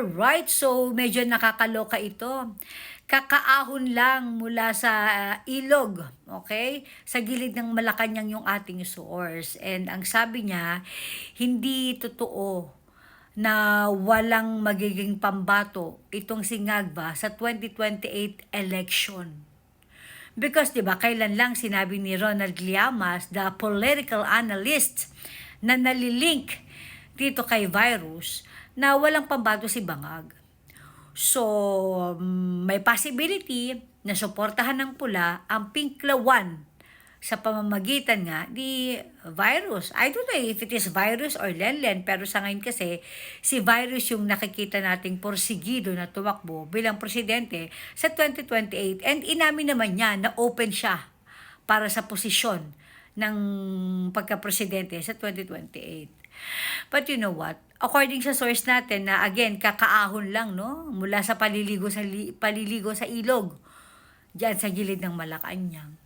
Alright, so medyo nakakaloka ito. Kakaahon lang mula sa ilog, okay? Sa gilid ng Malacanang yung ating source. And ang sabi niya, hindi totoo na walang magiging pambato itong si Ngagba sa 2028 election. Because 'di ba, kailan lang sinabi ni Ronald Llamas, the political analyst, na nalilink dito kay virus na walang pambato si Bangag. So, may possibility na suportahan ng pula ang Pinklawan sa pamamagitan nga ni virus. I don't know if it is virus or Lenlen, pero sa ngayon kasi, si virus yung nakikita nating porsigido na tumakbo bilang presidente sa 2028. And inamin naman niya na open siya para sa posisyon ng pagka-presidente sa 2028. But you know what? According sa source natin na again kakaahon lang no mula sa paliligo sa ilog diyan sa gilid ng Malacanang.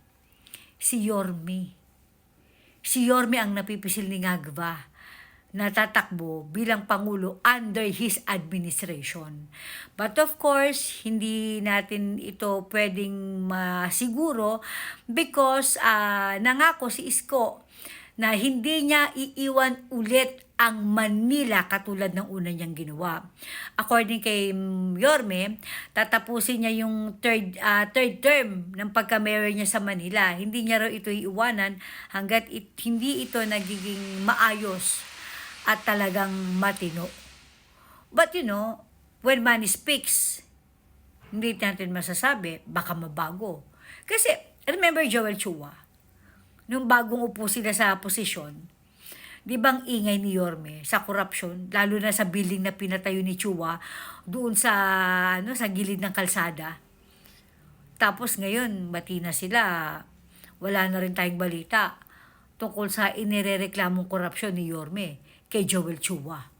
Si Yorme. Si Yorme ang napipisil ni Ngagba na tatakbo bilang Pangulo under his administration. But of course, hindi natin ito pwedeng masiguro because nangako si Isko na hindi niya iiwan ulit ang Manila katulad ng una niyang ginawa. According kay Yorme, tatapusin niya yung third term ng pagka-mayor niya sa Manila. Hindi niya raw ito iiwanan hanggat hindi ito nagiging maayos at talagang matino. But you know, when money speaks, hindi natin masasabi, baka mabago. Kasi, remember Joel Chua? Nung bagong upo sila sa posisyon, di bang ingay ni Yorme sa korupsyon, lalo na sa building na pinatayo ni Chua doon sa sa gilid ng kalsada. Tapos ngayon, bati na sila, wala na rin tayong balita tungkol sa inirereklamong korupsyon ni Yorme kay Joel Chua.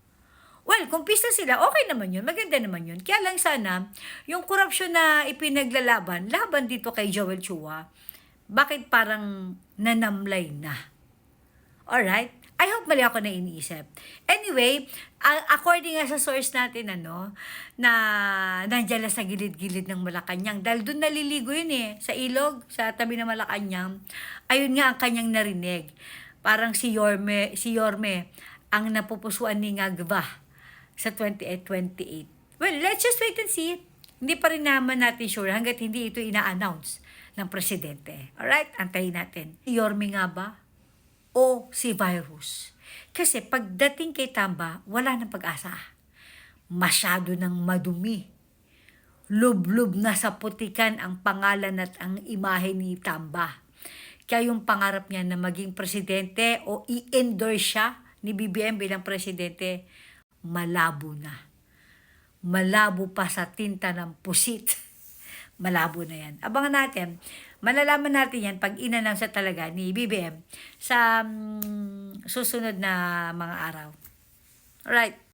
Well, kung pista sila, okay naman yun, maganda naman yun. Kaya lang sana, yung korupsyon na ipinaglalaban, laban dito kay Joel Chua, bakit parang nanamlay na? Alright? I hope mali ako na iniisip. Anyway, according nga sa source natin, na nandiyan lang sa gilid-gilid ng Malacanang, dahil doon naliligo yun sa ilog, sa tabi ng Malacanang, ayun nga ang kanyang narinig. Parang si Yorme ang napupusuan ni Ngagba sa 28. Well, let's just wait and see. Hindi pa rin naman natin sure hanggat hindi ito ina-announce ng presidente. Alright, antayin natin. Si Yorme nga ba? O si virus? Kasi pagdating kay Tamba, wala nang pag-asa. Masyado nang madumi. Lub-lub na sa putikan ang pangalan at ang imahe ni Tamba. Kaya yung pangarap niya na maging presidente o i-endorse siya ni BBM bilang presidente, malabo na. Malabo pa sa tinta ng pusit. Malabo na yan. Abangan natin. Malalaman natin yan pag in-announce talaga ni BBM sa susunod na mga araw. Alright.